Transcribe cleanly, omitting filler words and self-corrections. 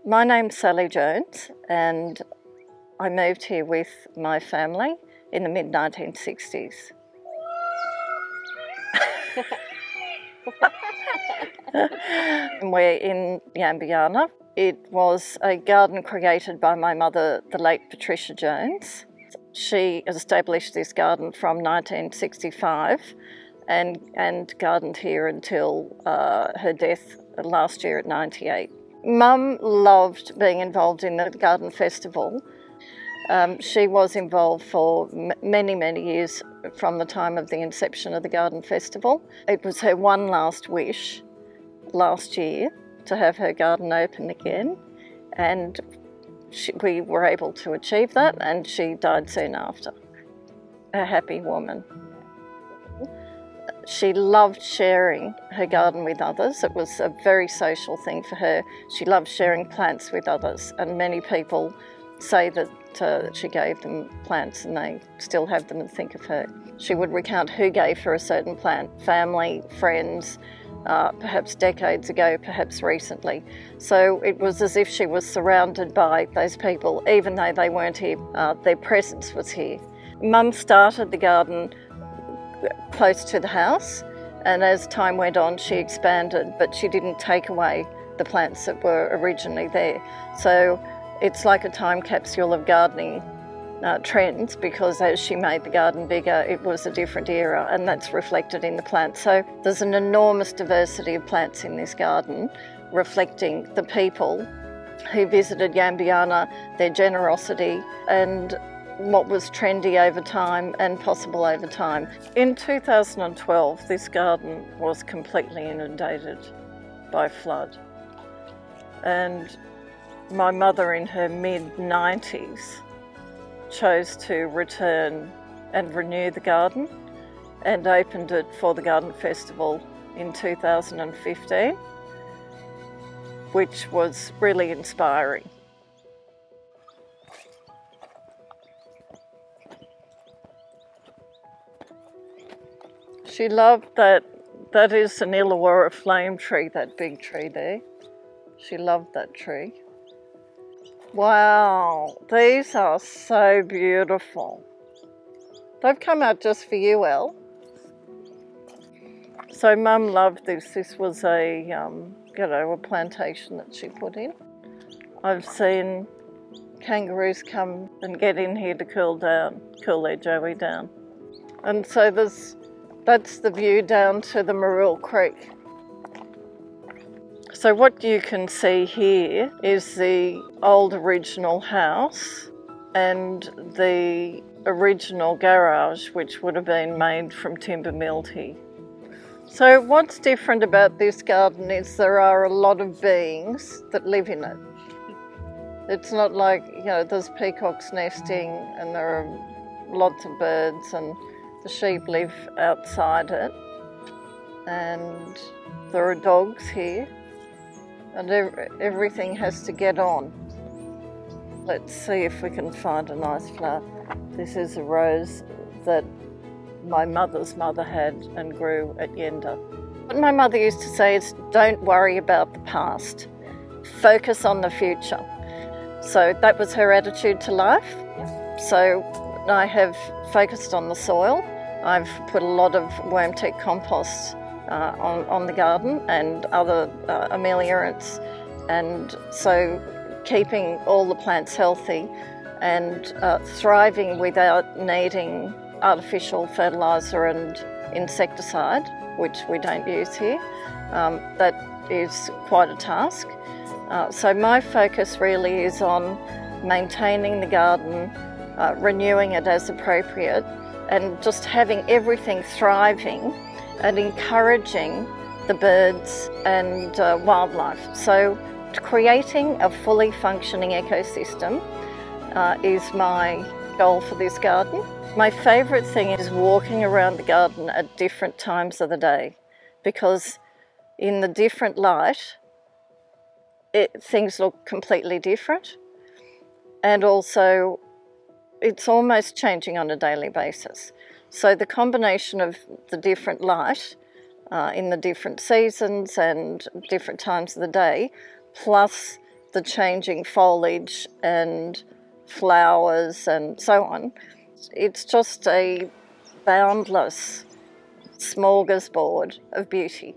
My name's Sally Jones and I moved here with my family in the mid-1960s. We're in Yambiana. It was a garden created by my mother, the late Patricia Jones. She established this garden from 1965 and gardened here until her death last year at 98. Mum loved being involved in the garden festival. She was involved for many, many years from the time of the inception of the garden festival. It was her one last wish last year to have her garden open again, and we were able to achieve that, and she died soon after. A happy woman. She loved sharing her garden with others. It was a very social thing for her. She loved sharing plants with others, and many people say that she gave them plants and they still have them and think of her. She would recount who gave her a certain plant, family, friends, perhaps decades ago, perhaps recently. So it was as if she was surrounded by those people, even though they weren't here, their presence was here. Mum started the garden close to the house, and as time went on she expanded, but she didn't take away the plants that were originally there. So it's like a time capsule of gardening trends, because as she made the garden bigger, it was a different era, and that's reflected in the plants. So there's an enormous diversity of plants in this garden, reflecting the people who visited Yambiana, their generosity, and what was trendy over time and possible over time. In 2012, this garden was completely inundated by flood, and my mother in her mid-90s chose to return and renew the garden and opened it for the Garden Festival in 2015, which was really inspiring. She loved that is an Illawarra flame tree, that big tree there. She loved that tree. Wow, these are so beautiful. They've come out just for you, Elle. So Mum loved this. This was a plantation that she put in. I've seen kangaroos come and get in here to cool their joey down. And so that's the view down to the Marul Creek. So what you can see here is the old original house and the original garage, which would have been made from timber milled here. So what's different about this garden is there are a lot of beings that live in it. It's not like, there's peacocks nesting and there are lots of birds, and the sheep live outside it, and there are dogs here. And everything has to get on. Let's see if we can find a nice flower. This is a rose that my mother's mother had and grew at Yenda. What my mother used to say is, don't worry about the past, focus on the future. So that was her attitude to life. So I have focused on the soil. I've put a lot of worm-tech compost on the garden and other ameliorants, and so keeping all the plants healthy and thriving without needing artificial fertiliser and insecticide, which we don't use here. That is quite a task. So my focus really is on maintaining the garden, renewing it as appropriate, and just having everything thriving and encouraging the birds and wildlife. So creating a fully functioning ecosystem is my goal for this garden. My favourite thing is walking around the garden at different times of the day, because in the different light things look completely different, and also it's almost changing on a daily basis. So the combination of the different light in the different seasons and different times of the day, plus the changing foliage and flowers and so on. It's just a boundless smorgasbord of beauty.